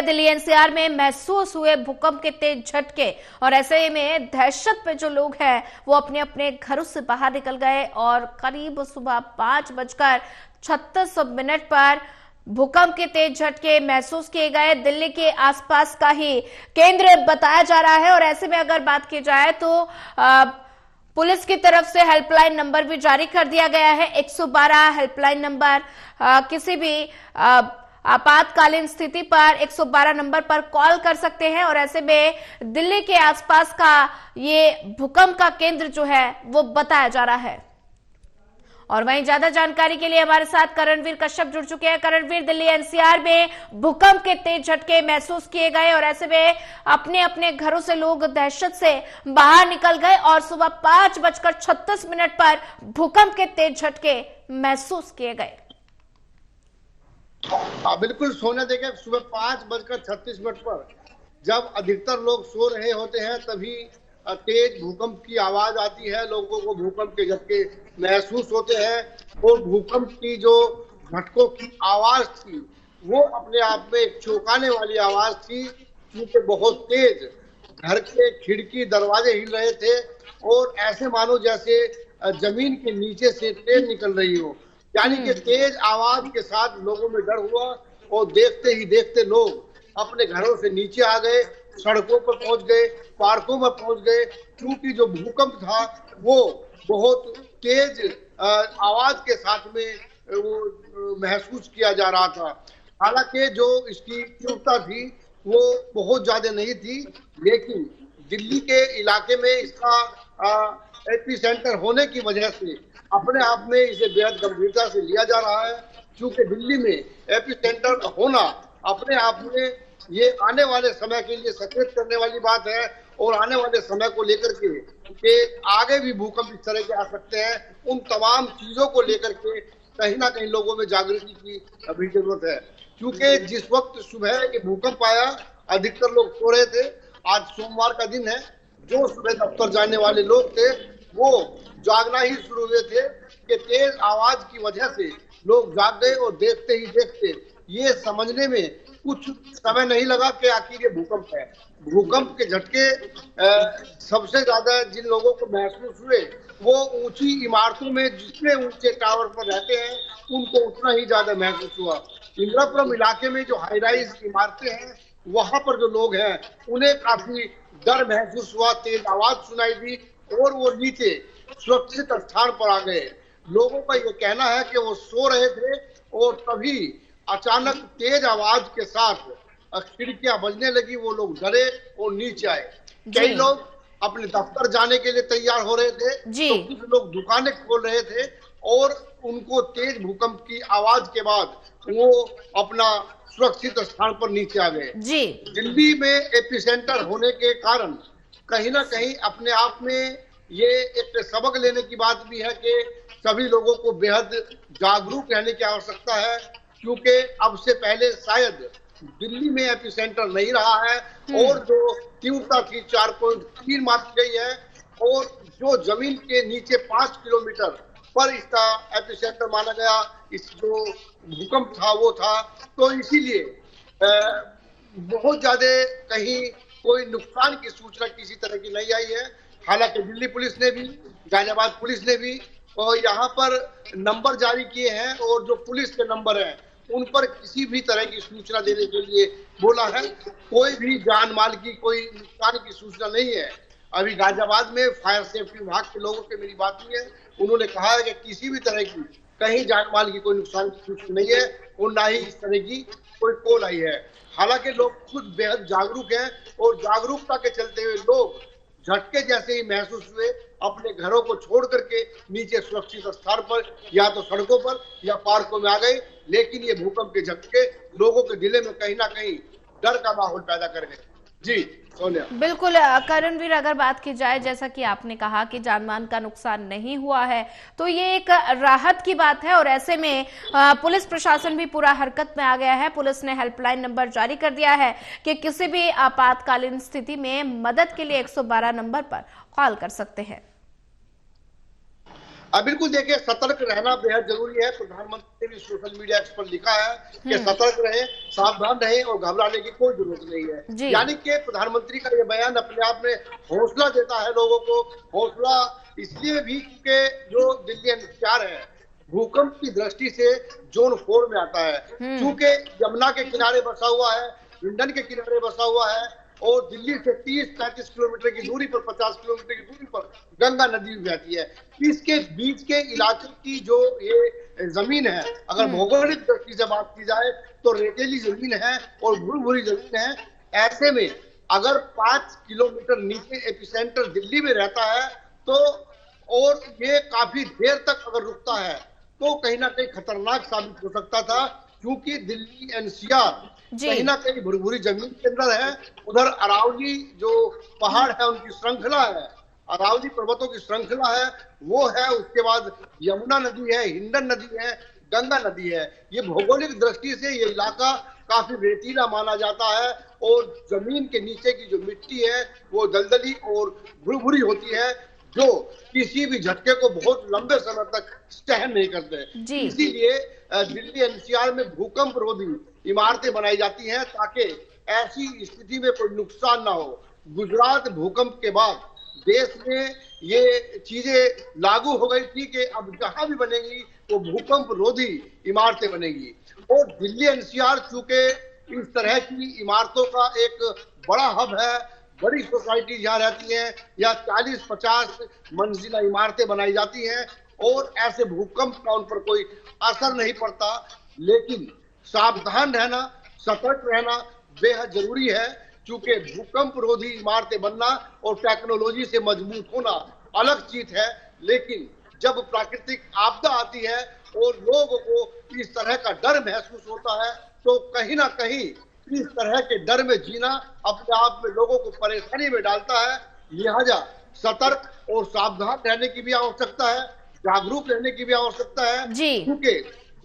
है दिल्ली एनसीआर में महसूस हुए भूकंप के तेज झटके और ऐसे में दहशत में जो लोग हैं वो अपने अपने घरों से बाहर निकल गए और करीब सुबह 5:36 पर भूकंप के तेज झटके महसूस किए गए। दिल्ली के आसपास का ही केंद्र बताया जा रहा है और ऐसे में अगर बात की जाए तो पुलिस की तरफ से हेल्पलाइन नंबर भी जारी कर दिया गया है। 112 हेल्पलाइन नंबर, किसी भी आपातकालीन स्थिति पर 112 नंबर पर कॉल कर सकते हैं और ऐसे में दिल्ली के आसपास का ये भूकंप का केंद्र जो है वो बताया जा रहा है। और वहीं ज्यादा जानकारी के लिए हमारे साथ करणवीर कश्यप जुड़ चुके हैं। करणवीर, दिल्ली एनसीआर में भूकंप के तेज झटके महसूस किए गए और ऐसे में अपने अपने घरों से लोग दहशत से बाहर निकल गए और सुबह 5:36 पर भूकंप के तेज झटके महसूस किए गए। बिल्कुल सोना, देखे सुबह 5:36 पर जब अधिकतर लोग सो रहे होते हैं तभी तेज भूकंप की आवाज आती है, लोगों को भूकंप के झटके महसूस होते हैं और भूकंप की जो झटकों की आवाज थी वो अपने आप में एक चौंकाने वाली आवाज थी, क्योंकि बहुत तेज घर के खिड़की दरवाजे हिल रहे थे और ऐसे मानो जैसे जमीन के नीचे से ट्रेन निकल रही हो। यानी कि तेज आवाज के साथ लोगों में डर हुआ और देखते ही देखते लोग अपने घरों से नीचे आ गए, सड़कों पर पहुंच गए, पार्कों में पहुंच गए, क्योंकि जो भूकंप था वो बहुत तेज आवाज के साथ में वो महसूस किया जा रहा था। हालांकि जो इसकी तीव्रता थी वो बहुत ज्यादा नहीं थी, लेकिन दिल्ली के इलाके में इसका एपी सेंटर होने की वजह से अपने आप में इसे बेहद गंभीरता से लिया जा रहा है, क्योंकि दिल्ली में एपी सेंटर होना अपने आप में ये आने वाले समय के लिए सचेत करने वाली बात है और आने वाले समय को लेकर के आगे भी भूकंप इस तरह के आ सकते हैं, उन तमाम चीजों को लेकर के कहीं ना कहीं लोगों में जागृति की अभी जरूरत है। क्योंकि जिस वक्त सुबह ये भूकंप आया अधिकतर लोग सो रहे थे। आज सोमवार का दिन है, जो सुबह दफ्तर जाने वाले लोग थे वो जागना ही शुरू हुए थे कि तेज आवाज की वजह से लोग जाग गए और देखते ही देखते ये समझने में कुछ समय नहीं लगा कि आखिर ये भूकंप है। भूकंप के झटके सबसे ज्यादा जिन लोगों को महसूस हुए वो ऊंची इमारतों में, जितने ऊंचे टावर पर रहते हैं उनको उतना ही ज्यादा महसूस हुआ। इंदिरापुरम इलाके में जो हाई राइज इमारतें हैं वहां पर जो लोग हैं उन्हें काफी डर महसूस हुआ, तेज आवाज सुनाई दी और वो नीचे सुरक्षित स्थान पर आ गए। लोगों का ये कहना है कि वो सो रहे थे और तभी अचानक तेज आवाज के साथ खिड़कियां बजने लगी, वो लोग डरे और नीचे आए। कई लोग अपने दफ्तर जाने के लिए तैयार हो रहे थे, तो कुछ लोग दुकानें खोल रहे थे और उनको तेज भूकंप की आवाज के बाद वो अपना सुरक्षित स्थान पर नीचे आ गए। दिल्ली में एपिसेंटर होने के कारण कहीं ना कहीं अपने आप में ये एक सबक लेने की बात भी है कि सभी लोगों को बेहद जागरूक रहने की आवश्यकता है, क्योंकि अब से पहले शायद दिल्ली में एपिसेंटर नहीं रहा है और जो तीव्रता थी 4.3 मापी गई है और जो जमीन के नीचे 5 किलोमीटर पर इसका एपिसेंटर माना गया, इस जो भूकंप था वो था। तो इसीलिए बहुत ज्यादा कहीं कोई नुकसान की सूचना किसी तरह की नहीं आई है। हालांकि दिल्ली पुलिस ने भी, गाजियाबाद पुलिस ने भी और यहाँ पर नंबर जारी किए हैं और जो पुलिस के नंबर हैं उन पर किसी भी तरह की सूचना देने के लिए बोला है। कोई भी जान माल की कोई नुकसान की सूचना नहीं है। अभी गाजियाबाद में फायर सेफ्टी विभाग के लोगों से मेरी बात हुई है, उन्होंने कहा है कि किसी भी तरह की कहीं जान माल की कोई नुकसान की सूचना नहीं है और ना ही इस तरह की कोई कॉल आई है। हालांकि लोग खुद बेहद जागरूक हैं और जागरूकता के चलते हुए लोग झटके जैसे ही महसूस हुए अपने घरों को छोड़ करके नीचे सुरक्षित स्थान पर या तो सड़कों पर या पार्कों में आ गए। लेकिन ये भूकंप के झटके लोगों के दिल में कहीं ना कहीं डर का माहौल पैदा कर गए। जी सोनिया, बिल्कुल करणवीर, अगर बात की जाए जैसा कि आपने कहा कि जानमाल का नुकसान नहीं हुआ है तो ये एक राहत की बात है और ऐसे में पुलिस प्रशासन भी पूरा हरकत में आ गया है। पुलिस ने हेल्पलाइन नंबर जारी कर दिया है कि किसी भी आपातकालीन स्थिति में मदद के लिए 112 नंबर पर कॉल कर सकते हैं। बिल्कुल देखिए, सतर्क रहना बेहद जरूरी है। प्रधानमंत्री ने भी सोशल मीडिया पर लिखा है कि सतर्क रहे, सावधान रहे और घबराने की कोई जरूरत नहीं है। यानी कि प्रधानमंत्री का ये बयान अपने आप में हौसला देता है लोगों को। हौसला इसलिए भी क्योंकि जो दिल्ली एनसीआर है भूकंप की दृष्टि से जोन 4 में आता है, क्योंकि यमुना के किनारे बसा हुआ है, हिंडन के किनारे बसा हुआ है और दिल्ली से 30-35 किलोमीटर की दूरी पर, 50 किलोमीटर की दूरी पर गंगा नदी बहती है। इसके बीच के इलाके की जो ये जमीन है, अगर भौगोलिक दृष्टि से बात की जाए तो रेतीली जमीन है और भूरी जमीन है। ऐसे में अगर 5 किलोमीटर नीचे एपिसेंटर दिल्ली में रहता है तो, और ये काफी देर तक अगर रुकता है तो कहीं ना कहीं खतरनाक साबित हो सकता था, क्योंकि दिल्ली एनसीआर कहीं ना कहीं भुरभुरी जमीन के अंदर है। उधर अरावली जो पहाड़ है उनकी श्रृंखला है, अरावली पर्वतों की श्रृंखला है वो है। उसके बाद यमुना नदी है, हिंडन नदी है, गंगा नदी है। ये भौगोलिक दृष्टि से ये इलाका काफी रेतीला माना जाता है और जमीन के नीचे की जो मिट्टी है वो दलदली और भुरभुरी होती है, जो किसी भी झटके को बहुत लंबे समय तक सहन नहीं करते। इसीलिए दिल्ली एनसीआर में भूकंप रोधी इमारतें बनाई जाती हैं ताकि ऐसी स्थिति में कोई नुकसान ना हो। गुजरात भूकंप के बाद देश में ये चीजें लागू हो गई थी कि अब जहां भी बनेगी वो भूकंप रोधी इमारतें बनेगी। और दिल्ली एनसीआर चूंकि इस तरह की इमारतों का एक बड़ा हब है, बड़ी सोसाइटी जहाँ रहती हैं या 40-50 मंजिला इमारतें बनाई जाती हैं और ऐसे भूकंप का उन पर कोई असर नहीं पड़ता। लेकिन सावधान रहना, सतर्क रहना बेहद जरूरी है, क्योंकि भूकंप रोधी इमारतें बनना और टेक्नोलॉजी से मजबूत होना अलग चीज है। लेकिन जब प्राकृतिक आपदा आती है और लोगों को इस तरह का डर महसूस होता है तो कहीं ना कहीं इस तरह के डर में जीना अपने आप में लोगों को परेशानी में डालता है। लिहाजा सतर्क और सावधान रहने की भी आवश्यकता है, जागरूक रहने की भी आवश्यकता है, क्योंकि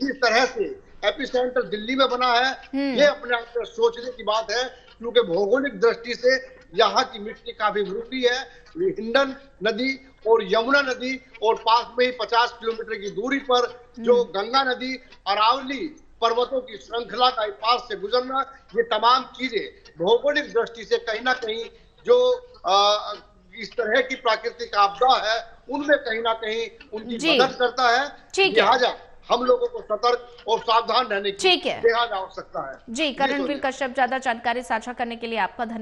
जिस तरह से एपिसेंटर दिल्ली में बना है ये अपने आप में सोचने की बात है, क्योंकि भौगोलिक दृष्टि से यहाँ की मिट्टी काफी भूरी है। हिंडन नदी और यमुना नदी और पास में ही 50 किलोमीटर की दूरी पर जो गंगा नदी, अरावली पर्वतों की श्रृंखला का पास से गुजरना, ये तमाम चीजें भौगोलिक दृष्टि से कहीं ना कहीं जो इस तरह की प्राकृतिक आपदा है उनमें कहीं ना कहीं उनकी मदद करता है। लिहाजा हम लोगों को सतर्क और सावधान रहने की बेहद आवश्यकता है। जी, करणवीर कश्यप, ज्यादा जानकारी साझा करने के लिए आपका धन्यवाद।